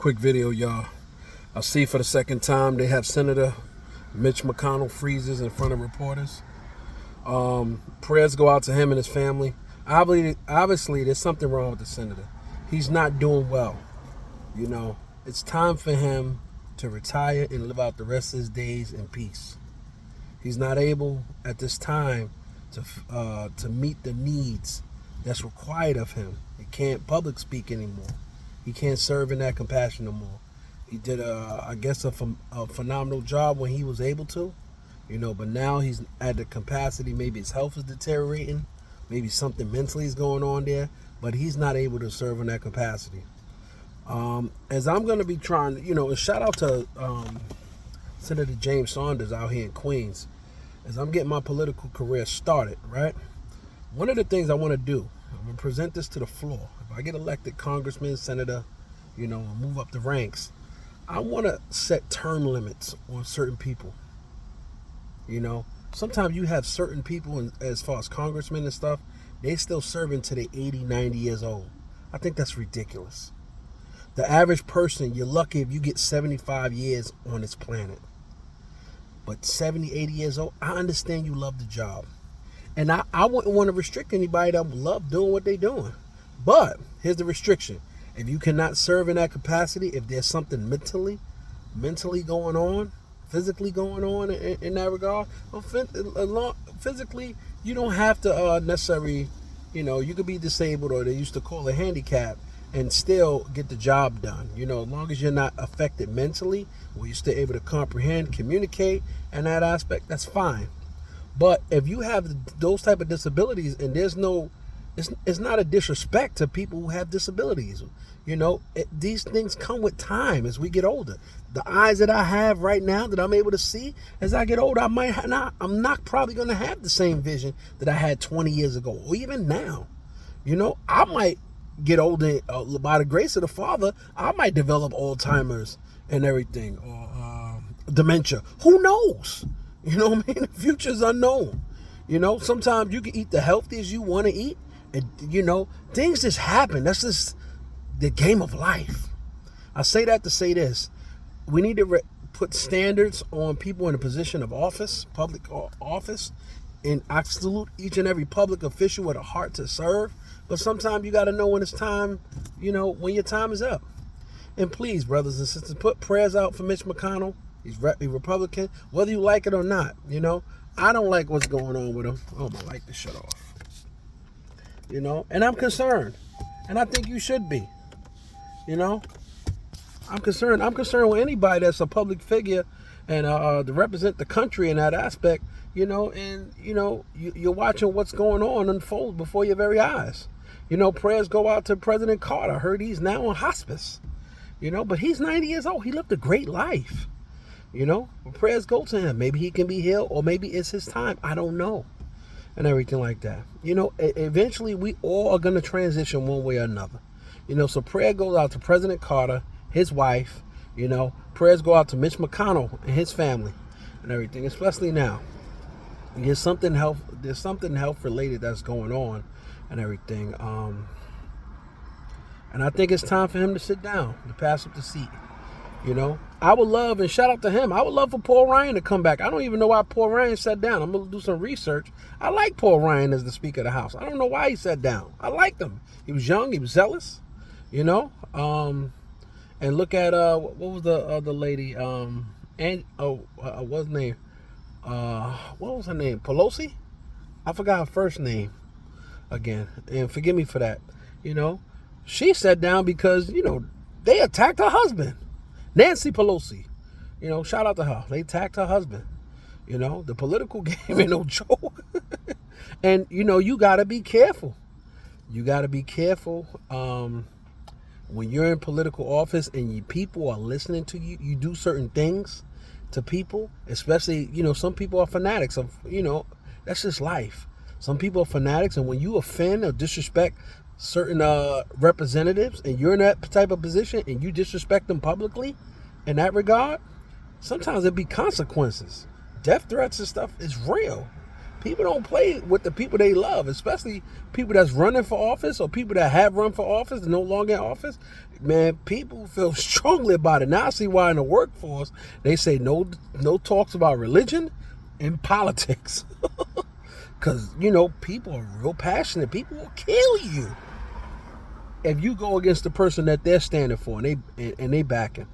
Quick video, y'all. I see for the second time they have Senator Mitch McConnell freezes in front of reporters. Prayers go out to him and his family. Obviously, there's something wrong with the senator. He's not doing well. You know, it's time for him to retire and live out the rest of his days in peace. He's not able at this time to meet the needs that's required of him. He can't public speak anymore. He can't serve in that compassion no more. He did, I guess, a phenomenal job when he was able to, you know, but now he's at the capacity. Maybe his health is deteriorating. Maybe something mentally is going on there, but he's not able to serve in that capacity. As I'm going to be trying, you know, a shout out to Senator James Saunders out here in Queens. As I'm getting my political career started, right? One of the things I want to do, I'm going to present this to the floor. If I get elected congressman, senator, you know, move up the ranks, I want to set term limits on certain people. You know, sometimes you have certain people, as far as congressmen and stuff, they still serving to the 80, 90 years old. I think that's ridiculous. The average person, you're lucky if you get 75 years on this planet. But 70, 80 years old, I understand you love the job. And I wouldn't want to restrict anybody that love doing what they're doing. But here's the restriction. If you cannot serve in that capacity, if there's something mentally going on, physically going on in that regard, physically, you don't have to necessarily, you know, you could be disabled, or they used to call it handicap, and still get the job done. You know, as long as you're not affected mentally, or you're still able to comprehend, communicate, and that aspect, that's fine. But if you have those type of disabilities, and there's no, it's not a disrespect to people who have disabilities. You know, these things come with time as we get older. The eyes that I have right now that I'm able to see, as I get older, I'm not probably going to have the same vision that I had 20 years ago, or even now. You know, I might get older by the grace of the Father. I might develop Alzheimer's and everything, or dementia. Who knows? You know what I mean? The future's unknown. You know, sometimes you can eat the healthiest you want to eat, and, you know, things just happen. That's just the game of life. I say that to say this. We need to put standards on people in a position of office, public office, and I salute each and every public official with a heart to serve. But sometimes you got to know when it's time, you know, when your time is up. And please, brothers and sisters, put prayers out for Mitch McConnell. He's Republican, whether you like it or not. You know, I don't like what's going on with him. Oh, my light to shut off. You know, and I'm concerned. And I think you should be. You know, I'm concerned. I'm concerned with anybody that's a public figure and to represent the country in that aspect. You know, and, you know, you're watching what's going on unfold before your very eyes. You know, prayers go out to President Carter. I heard he's now on hospice. You know, but he's 90 years old. He lived a great life. You know, prayers go to him. Maybe he can be healed, or maybe it's his time. I don't know. And everything like that. You know, eventually we all are going to transition one way or another. You know, so prayer goes out to President Carter, his wife. You know, prayers go out to Mitch McConnell and his family and everything, especially now. There's something health related that's going on and everything. And I think it's time for him to sit down, to pass up the seat. You know, I would love, and shout out to him, I would love for Paul Ryan to come back. I don't even know why Paul Ryan sat down. I'm going to do some research. I like Paul Ryan as the Speaker of the House. I don't know why he sat down. I liked him. He was young. He was zealous, you know. And look at, what was the lady? What's her name? What was her name? Pelosi? I forgot her first name again. And forgive me for that. You know, she sat down because, you know, they attacked her husband. Nancy Pelosi, you know, shout out to her. They attacked her husband. You know, the political game ain't no joke. And, you know, you got to be careful. You got to be careful when you're in political office and people are listening to you. You do certain things to people, especially, you know, some people are fanatics of, you know, that's just life. Some people are fanatics, and when you offend or disrespect certain representatives, and you're in that type of position and you disrespect them publicly in that regard, sometimes there'll be consequences. Death threats and stuff is real. People don't play with the people they love, especially people that's running for office or people that have run for office and no longer in office. Man, people feel strongly about it. Now I see why in the workforce they say no talks about religion and politics. Because, people are real passionate. People will kill you if you go against the person that they're standing for and they backing.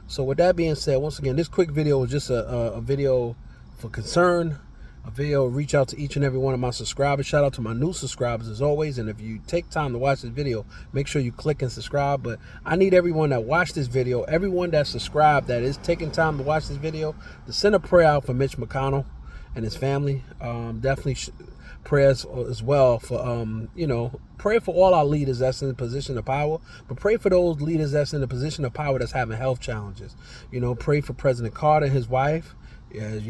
So with that being said, once again, this quick video was just a video for concern, a video reach out to each and every one of my subscribers. Shout out to my new subscribers as always. And if you take time to watch this video, make sure you click and subscribe. But I need everyone that watched this video, everyone that subscribed, that is taking time to watch this video, to send a prayer out for Mitch McConnell and his family. Definitely prayers as well for pray for all our leaders that's in a position of power, but pray for those leaders that's in a position of power that's having health challenges. Pray for President Carter and his wife. As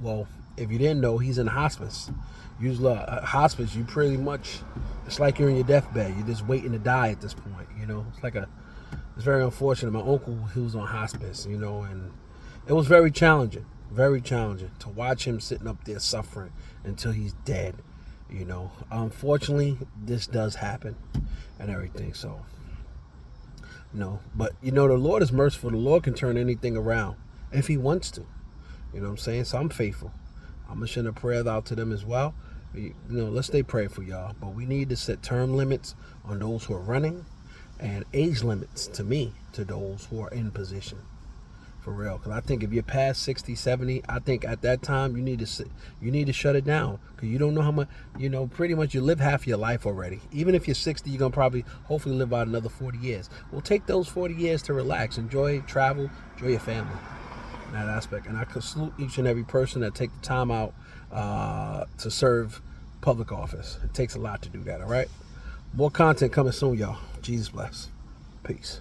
well, if you didn't know, he's in hospice. Usually hospice, you pretty much, it's like you're in your deathbed. You're just waiting to die at this point. It's very unfortunate. My uncle, he was on hospice, and it was very challenging to watch him sitting up there suffering until he's dead. Unfortunately, this does happen and everything. So, but the Lord is merciful. The Lord can turn anything around if he wants to. You know what I'm saying? So I'm faithful. I'm going to send a prayer out to them as well. Let's stay prayerful, y'all. But we need to set term limits on those who are running and age limits to those who are in position. For real. Because I think if you're past 60, 70, I think at that time you need to shut it down. Because you don't know how much, pretty much you live half your life already. Even if you're 60, you're going to probably, hopefully live out another 40 years. Well, take those 40 years to relax, enjoy travel, enjoy your family. In that aspect. And I could salute each and every person that take the time out to serve public office. It takes a lot to do that, all right? More content coming soon, y'all. Jesus bless. Peace.